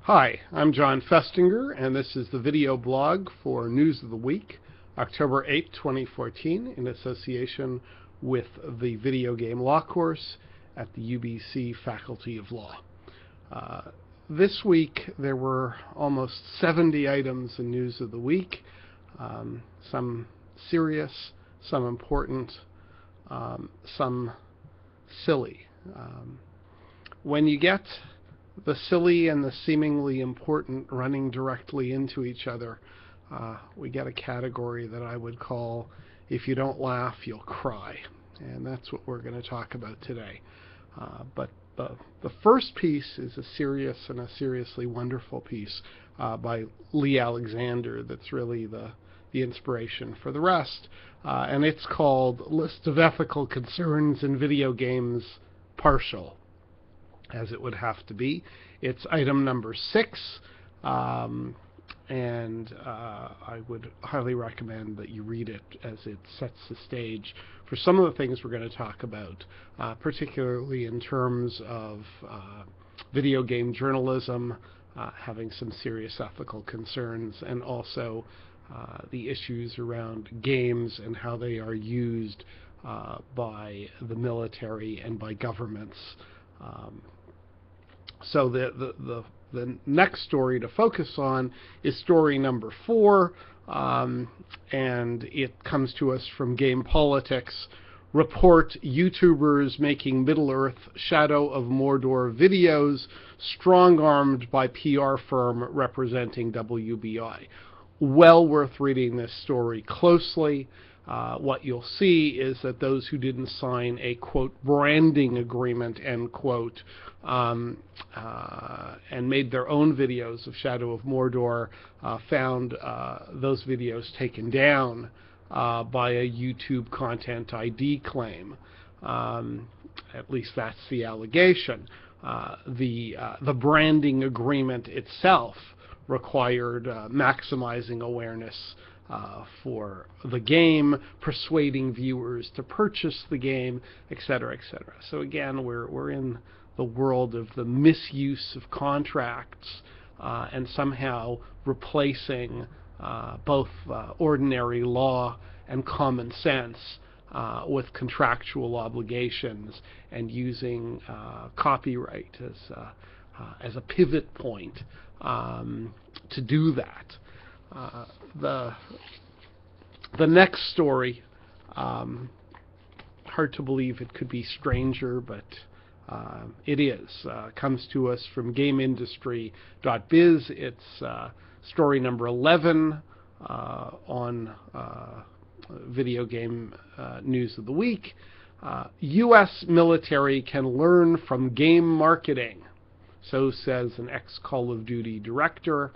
Hi, I'm John Festinger, and this is the video blog for News of the Week, October 8, 2014, in association with the video game law course at the UBC Faculty of Law. This week there were almost 70 items in News of the Week, some serious, some important, some silly. When you get the silly and the seemingly important running directly into each other, we get a category that I would call, if you don't laugh, you'll cry. And that's what we're going to talk about today. But the first piece is a serious and a seriously wonderful piece by Lee Alexander that's really the inspiration for the rest. And it's called List of Ethical Concerns in Video Games, Partial, as it would have to be. It's item number 6, and I would highly recommend that you read it as it sets the stage for some of the things we're going to talk about, particularly in terms of video game journalism, having some serious ethical concerns, and also the issues around games and how they are used by the military and by governments. So the next story to focus on is story number 4, and it comes to us from Game Politics. Report YouTubers making Middle-earth Shadow of Mordor videos strong-armed by PR firm representing WBI. Well worth reading this story closely. What you'll see is that those who didn't sign a, quote, branding agreement, end quote, and made their own videos of Shadow of Mordor found those videos taken down by a YouTube Content ID claim. At least that's the allegation. The branding agreement itself required maximizing awareness for the game, persuading viewers to purchase the game, etc., etc. So again, we're in the world of the misuse of contracts and somehow replacing both ordinary law and common sense with contractual obligations, and using copyright as a pivot point to do that. The next story, hard to believe it could be stranger, but it is. Comes to us from GameIndustry.biz. It's story number 11 on Video Game News of the Week. U.S. military can learn from game marketing, so says an ex-Call of Duty director,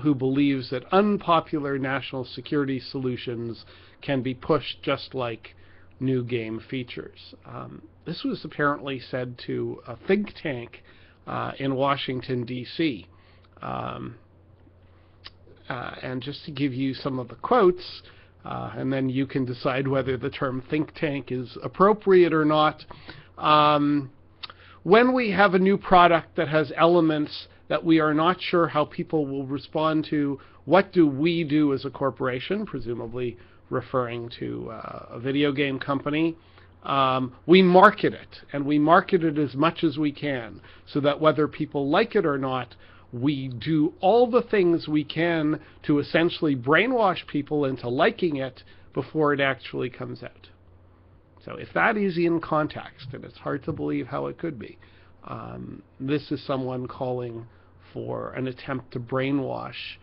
who believes that unpopular national security solutions can be pushed just like new game features. This was apparently said to a think tank in Washington, D.C. And just to give you some of the quotes, and then you can decide whether the term think tank is appropriate or not. When we have a new product that has elements that we are not sure how people will respond to, what do we do as a corporation, presumably referring to a video game company? We market it, and we market it as much as we can, so that whether people like it or not, we do all the things we can to essentially brainwash people into liking it before it actually comes out. So if that is in context, and it's hard to believe how it could be, this is someone calling for an attempt to brainwash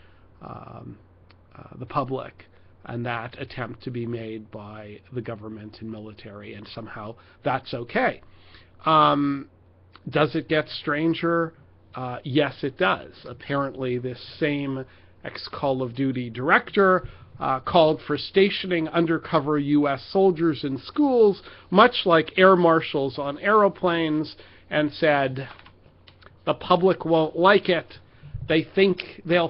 the public, and that attempt to be made by the government and military, and somehow that's okay. Does it get stranger? Yes, it does. Apparently this same ex-Call of Duty director called for stationing undercover U.S. soldiers in schools, much like air marshals on aeroplanes, and said, the public won't like it. They'll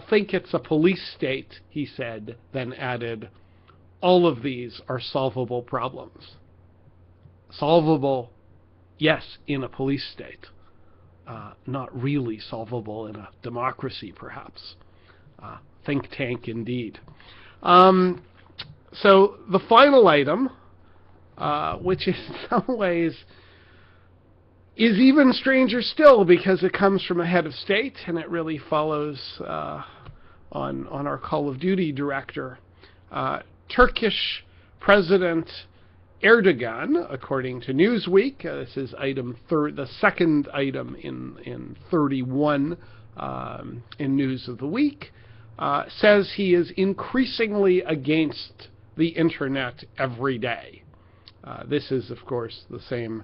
think it's a police state, he said, then added, all of these are solvable problems. Solvable, yes, in a police state. Not really solvable in a democracy, perhaps. Think tank, indeed. So the final item, which in some ways is even stranger still because it comes from a head of state and it really follows on our Call of Duty director. Turkish President Erdogan, according to Newsweek, this is the second item in 31 in News of the Week, says he is increasingly against the internet every day. This is, of course, the same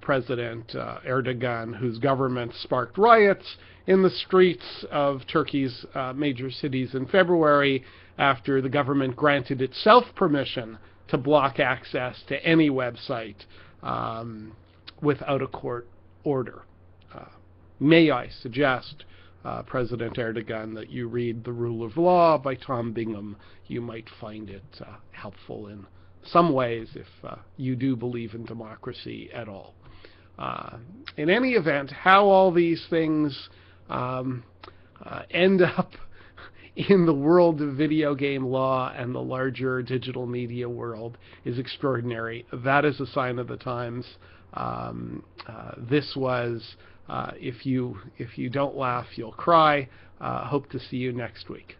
President Erdogan whose government sparked riots in the streets of Turkey's major cities in February after the government granted itself permission to block access to any website without a court order. May I suggest, President Erdogan, that you read The Rule of Law by Tom Bingham. You might find it helpful in some ways if you do believe in democracy at all. In any event, how all these things end up in the world of video game law and the larger digital media world is extraordinary. That is a sign of the times. This was, if you don't laugh, you'll cry. Hope to see you next week.